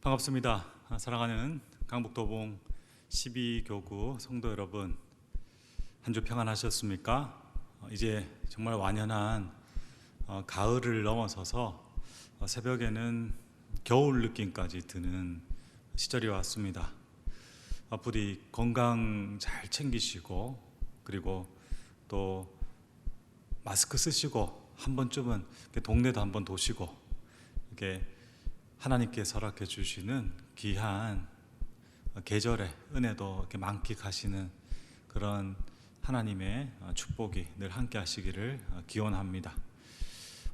반갑습니다. 사랑하는 강북도봉 12교구 성도 여러분, 한 주 평안하셨습니까? 이제 정말 완연한 가을을 넘어서서 새벽에는 겨울 느낌까지 드는 시절이 왔습니다. 부디 건강 잘 챙기시고, 그리고 또 마스크 쓰시고, 한 번쯤은 동네도 한번 도시고, 이렇게 하나님께서 허락해 주시는 귀한 계절의 은혜도 이렇게 만끽하시는 그런 하나님의 축복이 늘 함께 하시기를 기원합니다.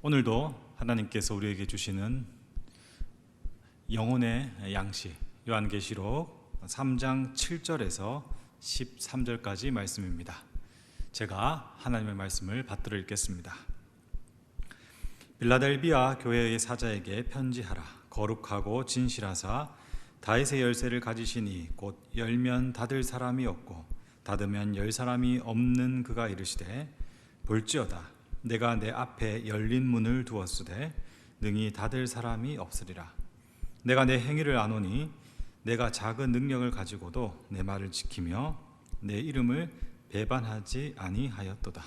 오늘도 하나님께서 우리에게 주시는 영혼의 양식, 요한계시록 3장 7절에서 13절까지 말씀입니다. 제가 하나님의 말씀을 받들어 읽겠습니다. 빌라델비아 교회의 사자에게 편지하라. 거룩하고 진실하사 다윗의 열쇠를 가지시니 곧 열면 닫을 사람이 없고 닫으면 열 사람이 없는 그가 이르시되, 볼지어다 내가 내 앞에 열린 문을 두었으되 능히 닫을 사람이 없으리라. 내가 내 행위를 아노니 내가 작은 능력을 가지고도 내 말을 지키며 내 이름을 배반하지 아니하였도다.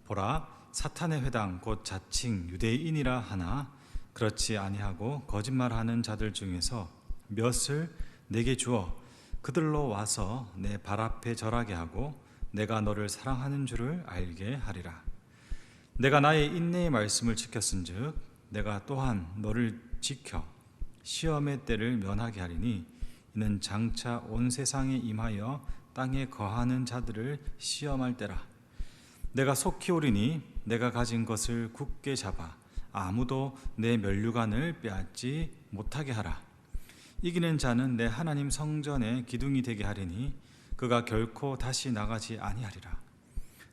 보라, 사탄의 회당 곧 자칭 유대인이라 하나 그렇지 아니하고 거짓말하는 자들 중에서 몇을 내게 주어 그들로 와서 내 발 앞에 절하게 하고 내가 너를 사랑하는 줄을 알게 하리라. 내가 나의 인내의 말씀을 지켰은즉 내가 또한 너를 지켜 시험의 때를 면하게 하리니 이는 장차 온 세상에 임하여 땅에 거하는 자들을 시험할 때라. 내가 속히 오리니 내가 가진 것을 굳게 잡아 아무도 내 면류관을 빼앗지 못하게 하라. 이기는 자는 내 하나님 성전의 기둥이 되게 하리니 그가 결코 다시 나가지 아니하리라.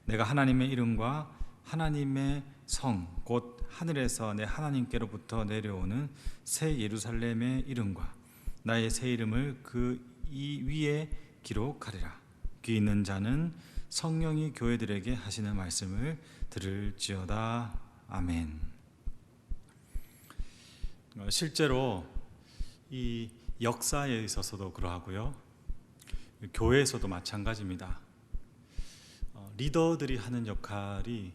내가 하나님의 이름과 하나님의 성 곧 하늘에서 내 하나님께로부터 내려오는 새 예루살렘의 이름과 나의 새 이름을 그 이 위에 기록하리라. 귀 있는 자는 성령이 교회들에게 하시는 말씀을 들을지어다. 아멘. 실제로 이 역사에 있어서도 그러하고요, 교회에서도 마찬가지입니다. 리더들이 하는 역할이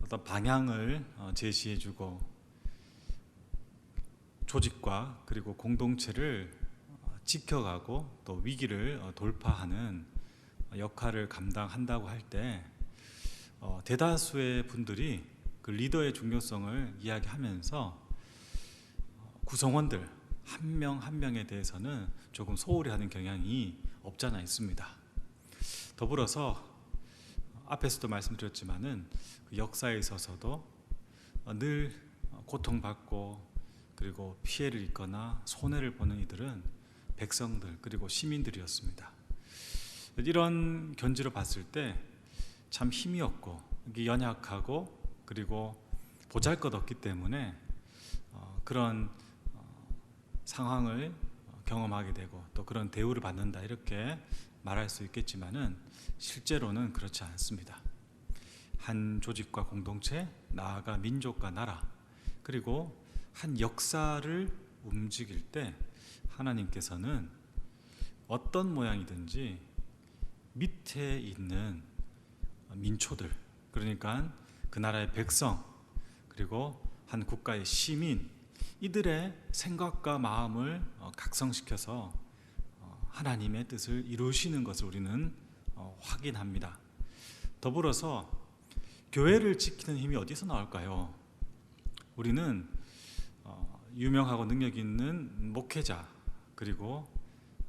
어떤 방향을 제시해주고 조직과 그리고 공동체를 지켜가고 또 위기를 돌파하는 역할을 감당한다고 할 때 대다수의 분들이 그 리더의 중요성을 이야기하면서 구성원들 한 명 한 명에 대해서는 조금 소홀히 하는 경향이 없잖아 있습니다. 더불어서 앞에서도 말씀드렸지만은 그 역사에 있어서도 늘 고통받고 그리고 피해를 입거나 손해를 보는 이들은 백성들 그리고 시민들이었습니다. 이런 견지로 봤을 때 참 힘이 없고 연약하고 그리고 보잘것없기 때문에 그런 상황을 경험하게 되고 또 그런 대우를 받는다 이렇게 말할 수 있겠지만은 실제로는 그렇지 않습니다. 한 조직과 공동체, 나아가 민족과 나라, 그리고 한 역사를 움직일 때 하나님께서는 어떤 모양이든지 밑에 있는 민초들, 그러니까 그 나라의 백성, 그리고 한 국가의 시민, 이들의 생각과 마음을 각성시켜서 하나님의 뜻을 이루시는 것을 우리는 확인합니다. 더불어서 교회를 지키는 힘이 어디서 나올까요? 우리는 유명하고 능력 있는 목회자 그리고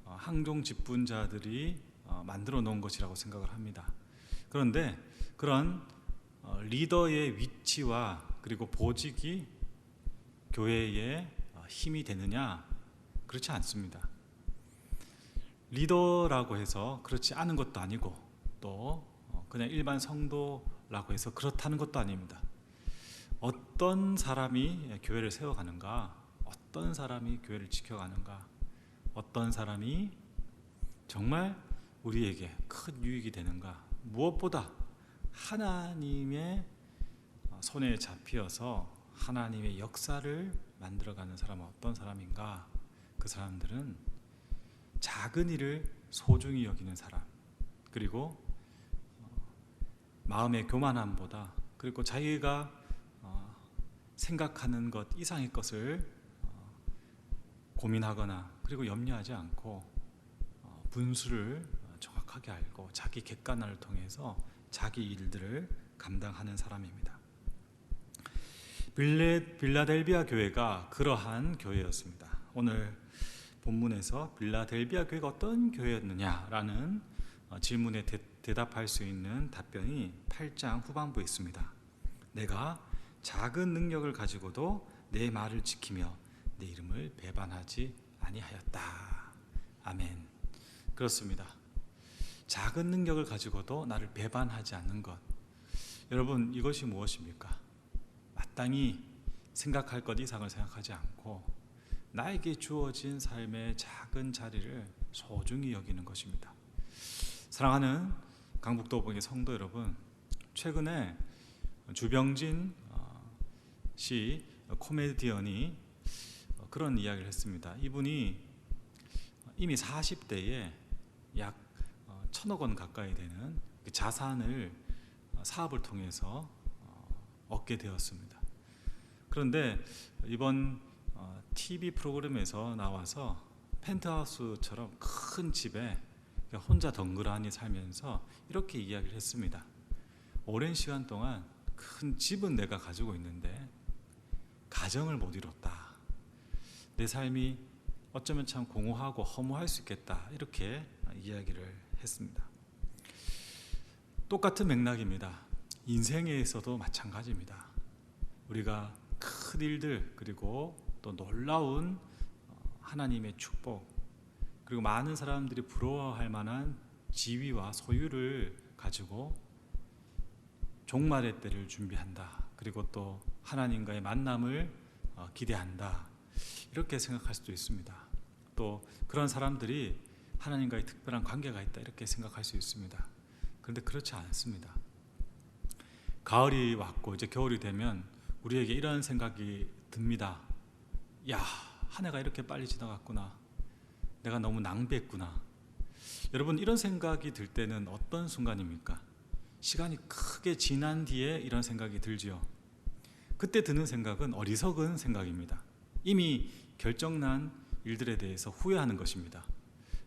항종 직분자들이 만들어 놓은 것이라고 생각을 합니다. 그런데 그런 리더의 위치와 그리고 보직이 교회의 힘이 되느냐? 그렇지 않습니다. 리더라고 해서 그렇지 않은 것도 아니고 또 그냥 일반 성도라고 해서 그렇다는 것도 아닙니다. 어떤 사람이 교회를 세워가는가, 어떤 사람이 교회를 지켜가는가, 어떤 사람이 정말 우리에게 큰 유익이 되는가, 무엇보다 하나님의 손에 잡히어서 하나님의 역사를 만들어가는 사람은 어떤 사람인가, 그 사람들은 작은 일을 소중히 여기는 사람, 그리고 마음의 교만함보다, 그리고 자기가 생각하는 것 이상의 것을 고민하거나 그리고 염려하지 않고 분수를 정확하게 알고 자기 객관화를 통해서 자기 일들을 감당하는 사람입니다. 빌라델비아 교회가 그러한 교회였습니다. 오늘 본문에서 빌라델비아 교회가 어떤 교회였느냐라는 질문에 대답할 수 있는 답변이 8장 후반부에 있습니다. 내가 작은 능력을 가지고도 내 말을 지키며 내 이름을 배반하지 아니하였다. 아멘. 그렇습니다. 작은 능력을 가지고도 나를 배반하지 않는 것. 여러분, 이것이 무엇입니까? 마땅히 생각할 것 이상을 생각하지 않고 나에게 주어진 삶의 작은 자리를 소중히 여기는 것입니다. 사랑하는 강북도봉의 성도 여러분, 최근에 주병진 씨 코미디언이 그런 이야기를 했습니다. 이분이 이미 40대에 약 1,000억 원 가까이 되는 자산을 사업을 통해서 얻게 되었습니다. 그런데 이번 TV 프로그램에서 나와서 펜트하우스처럼 큰 집에 혼자 덩그러니 살면서 이렇게 이야기를 했습니다. 오랜 시간 동안 큰 집은 내가 가지고 있는데 가정을 못 이뤘다. 내 삶이 어쩌면 참 공허하고 허무할 수 있겠다. 이렇게 이야기를 했습니다. 똑같은 맥락입니다. 인생에서도 마찬가지입니다. 우리가 큰 일들, 그리고 또 놀라운 하나님의 축복, 그리고 많은 사람들이 부러워할 만한 지위와 소유를 가지고 종말의 때를 준비한다. 그리고 또 하나님과의 만남을 기대한다. 이렇게 생각할 수도 있습니다. 또 그런 사람들이 하나님과의 특별한 관계가 있다. 이렇게 생각할 수 있습니다. 그런데 그렇지 않습니다. 가을이 왔고 이제 겨울이 되면 우리에게 이런 생각이 듭니다. 야, 한 해가 이렇게 빨리 지나갔구나. 내가 너무 낭비했구나. 여러분, 이런 생각이 들 때는 어떤 순간입니까? 시간이 크게 지난 뒤에 이런 생각이 들지요. 그때 드는 생각은 어리석은 생각입니다. 이미 결정난 일들에 대해서 후회하는 것입니다.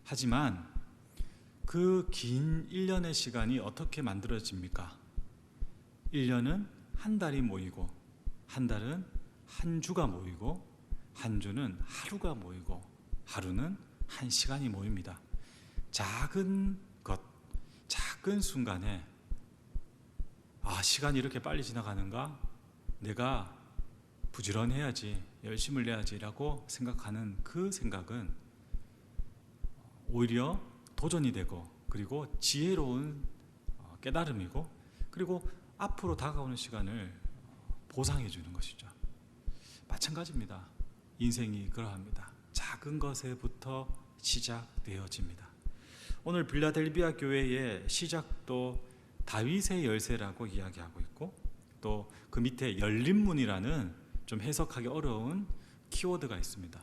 하지만 그 긴 1년의 시간이 어떻게 만들어집니까? 1년은 한 달이 모이고, 한 달은 한 주가 모이고, 한 주는 하루가 모이고, 하루는 한 시간이 모입니다. 작은 것, 작은 순간에 시간이 이렇게 빨리 지나가는가? 내가 부지런해야지, 열심을 내야지 라고 생각하는 그 생각은 오히려 도전이 되고, 그리고 지혜로운 깨달음이고, 그리고 앞으로 다가오는 시간을 보상해 주는 것이죠. 마찬가지입니다. 인생이 그러합니다. 작은 것에부터 시작되어집니다. 오늘 빌라델비아 교회의 시작도 다윗의 열쇠라고 이야기하고 있고, 또 그 밑에 열린문이라는 좀 해석하기 어려운 키워드가 있습니다.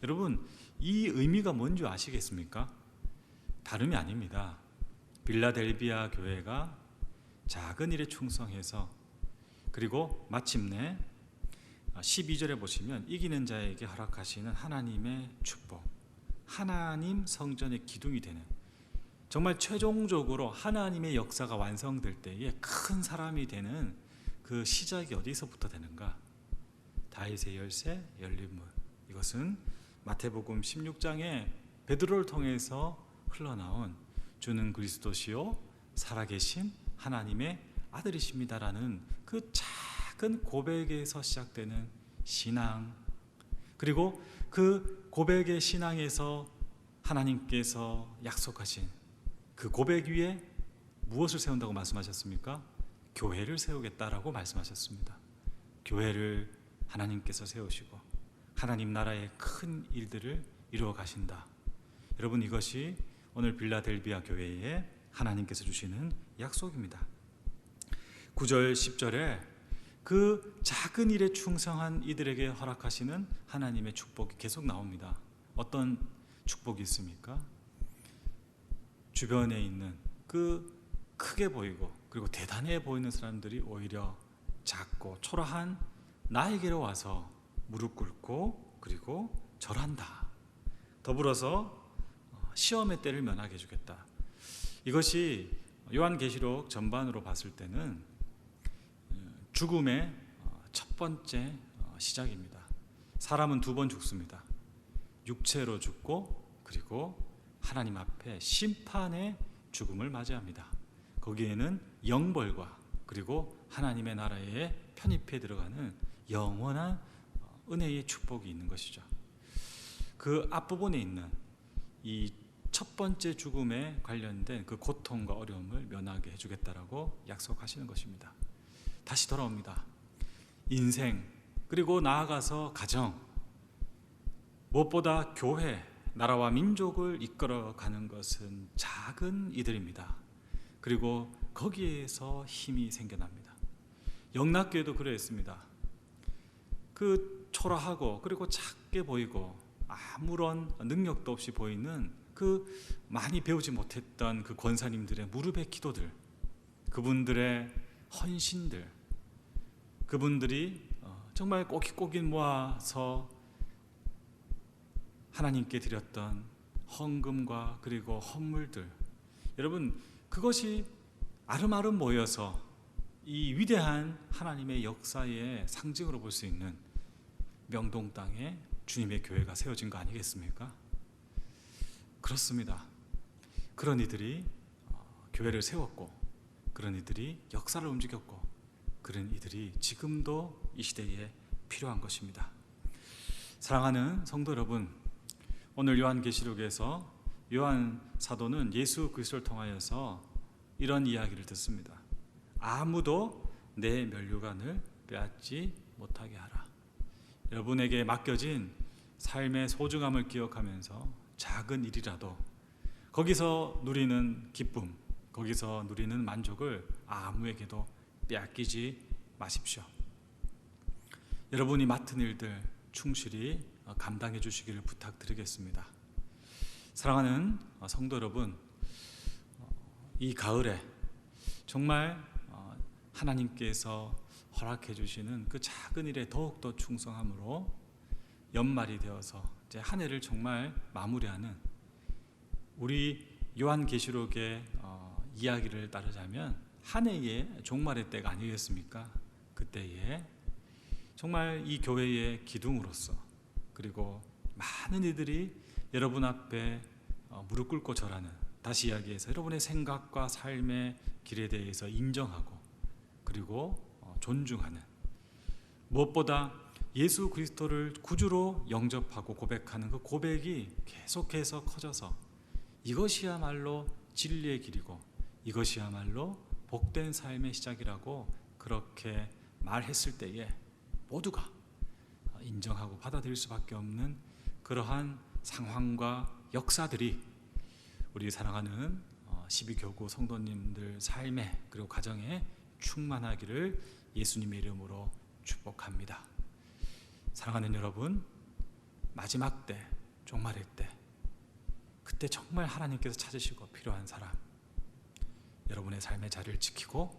여러분, 이 의미가 뭔지 아시겠습니까? 다름이 아닙니다. 빌라델비아 교회가 작은 일에 충성해서, 그리고 마침내 12절에 보시면 이기는 자에게 허락하시는 하나님의 축복, 하나님 성전의 기둥이 되는, 정말 최종적으로 하나님의 역사가 완성될 때에 큰 사람이 되는 그 시작이 어디서부터 되는가? 다윗의 열쇠, 열린문. 이것은 마태복음 16장에 베드로를 통해서 흘러나온 주는 그리스도시요 살아계신 하나님의 아들이십니다라는 그 작은 고백에서 시작되는 신앙, 그리고 그 고백의 신앙에서 하나님께서 약속하신 그 고백 위에 무엇을 세운다고 말씀하셨습니까? 교회를 세우겠다라고 말씀하셨습니다. 교회를 하나님께서 세우시고 하나님 나라의 큰 일들을 이루어 가신다. 여러분, 이것이 오늘 빌라델비아 교회에 하나님께서 주시는 약속입니다. 9절 10절에 그 작은 일에 충성한 이들에게 허락하시는 하나님의 축복이 계속 나옵니다. 어떤 축복이 있습니까? 주변에 있는 그 크게 보이고 그리고 대단해 보이는 사람들이 오히려 작고 초라한 나에게로 와서 무릎 꿇고 그리고 절한다. 더불어서 시험의 때를 면하게 해주겠다. 이것이 요한계시록 전반으로 봤을 때는 죽음의 첫 번째 시작입니다. 사람은 두 번 죽습니다. 육체로 죽고 그리고 하나님 앞에 심판의 죽음을 맞이합니다. 거기에는 영벌과 그리고 하나님의 나라에 편입해 들어가는 영원한 은혜의 축복이 있는 것이죠. 그 앞부분에 있는 이 첫 번째 죽음에 관련된 그 고통과 어려움을 면하게 해주겠다라고 약속하시는 것입니다. 다시 돌아옵니다. 인생 그리고 나아가서 가정, 무엇보다 교회, 나라와 민족을 이끌어가는 것은 작은 이들입니다. 그리고 거기에서 힘이 생겨납니다. 영락교회도 그러했습니다. 그 초라하고 그리고 작게 보이고 아무런 능력도 없이 보이는 그 많이 배우지 못했던 그 권사님들의 무릎의 기도들, 그분들의 헌신들, 그분들이 정말 꼬깃꼬깃 모아서 하나님께 드렸던 헌금과 그리고 헌물들, 여러분 그것이 아름아름 모여서 이 위대한 하나님의 역사의 상징으로 볼 수 있는 명동 땅에 주님의 교회가 세워진 거 아니겠습니까? 그렇습니다. 그런 이들이 교회를 세웠고 그런 이들이 역사를 움직였고 그런 이들이 지금도 이 시대에 필요한 것입니다. 사랑하는 성도 여러분, 오늘 요한계시록에서 요한 사도는 예수 그리스도를 통하여서 이런 이야기를 듣습니다. 아무도 내 면류관을 빼앗지 못하게 하라. 여러분에게 맡겨진 삶의 소중함을 기억하면서 작은 일이라도 거기서 누리는 기쁨, 거기서 누리는 만족을 아무에게도 빼앗기지 마십시오. 여러분이 맡은 일들 충실히 감당해 주시기를 부탁드리겠습니다. 사랑하는 성도 여러분, 이 가을에 정말 하나님께서 허락해 주시는 그 작은 일에 더욱더 충성함으로 연말이 되어서 이제 한 해를 정말 마무리하는 우리 요한계시록의 이야기를 따르자면 한 해의 종말의 때가 아니겠습니까? 그때에 정말 이 교회의 기둥으로서 그리고 많은 이들이 여러분 앞에 무릎 꿇고 절하는, 다시 이야기해서 여러분의 생각과 삶의 길에 대해서 인정하고 그리고 존중하는, 무엇보다 예수 그리스도를 구주로 영접하고 고백하는 그 고백이 계속해서 커져서 이것이야말로 진리의 길이고 이것이야말로 복된 삶의 시작이라고 그렇게 말했을 때에 모두가 인정하고 받아들일 수밖에 없는 그러한 상황과 역사들이 우리 사랑하는 12교구 성도님들 삶에 그리고 가정에 충만하기를 예수님의 이름으로 축복합니다. 사랑하는 여러분, 마지막 때, 종말의 때, 그때 정말 하나님께서 찾으시고 필요한 사람, 여러분의 삶의 자리를 지키고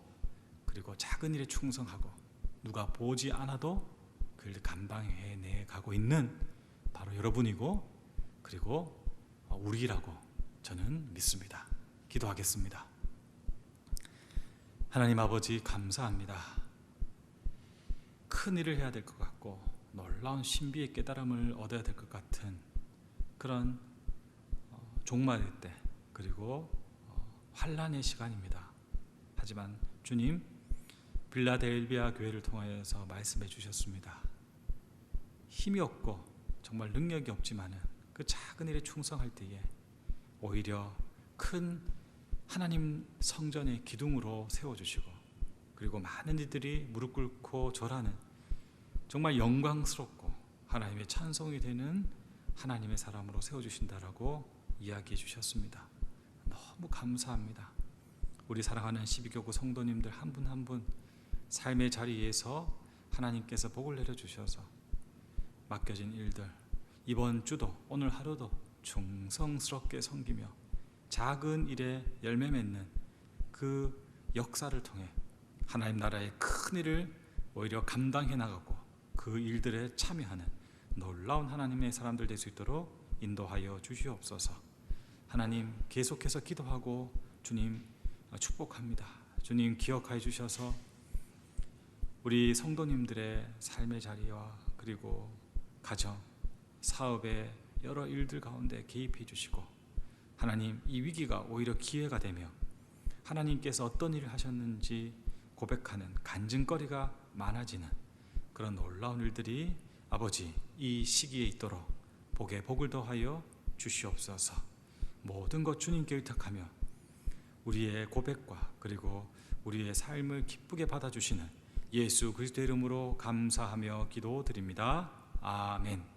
그리고 작은 일에 충성하고 누가 보지 않아도 그 일을 감당해 가고 있는 바로 여러분이고 그리고 우리라고 저는 믿습니다. 기도하겠습니다. 하나님 아버지, 감사합니다. 큰 일을 해야 될 것 같고 놀라운 신비의 깨달음을 얻어야 될 것 같은 그런 종말의 때 그리고 환난의 시간입니다. 하지만 주님, 빌라델비아 교회를 통하여서 말씀해 주셨습니다. 힘이 없고 정말 능력이 없지만은 그 작은 일에 충성할 때에 오히려 큰 하나님 성전의 기둥으로 세워주시고 그리고 많은 이들이 무릎 꿇고 절하는 정말 영광스럽고 하나님의 찬송이 되는 하나님의 사람으로 세워주신다라고 이야기해 주셨습니다. 너무 감사합니다. 우리 사랑하는 12교구 성도님들 한 분 한 분 삶의 자리에서 하나님께서 복을 내려주셔서 맡겨진 일들, 이번 주도 오늘 하루도 충성스럽게 섬기며 작은 일에 열매 맺는 그 역사를 통해 하나님 나라의 큰 일을 오히려 감당해 나가고 그 일들에 참여하는 놀라운 하나님의 사람들 될 수 있도록 인도하여 주시옵소서. 하나님 계속해서 기도하고 주님 축복합니다. 주님 기억하여 주셔서 우리 성도님들의 삶의 자리와 그리고 가정, 사업의 여러 일들 가운데 개입해 주시고 하나님 이 위기가 오히려 기회가 되며 하나님께서 어떤 일을 하셨는지 고백하는 간증거리가 많아지는 그런 놀라운 일들이 아버지 이 시기에 있도록 복에 복을 더하여 주시옵소서. 모든 것 주님께 의탁하며 우리의 고백과 그리고 우리의 삶을 기쁘게 받아주시는 예수 그리스도의 이름으로 감사하며 기도드립니다. 아멘.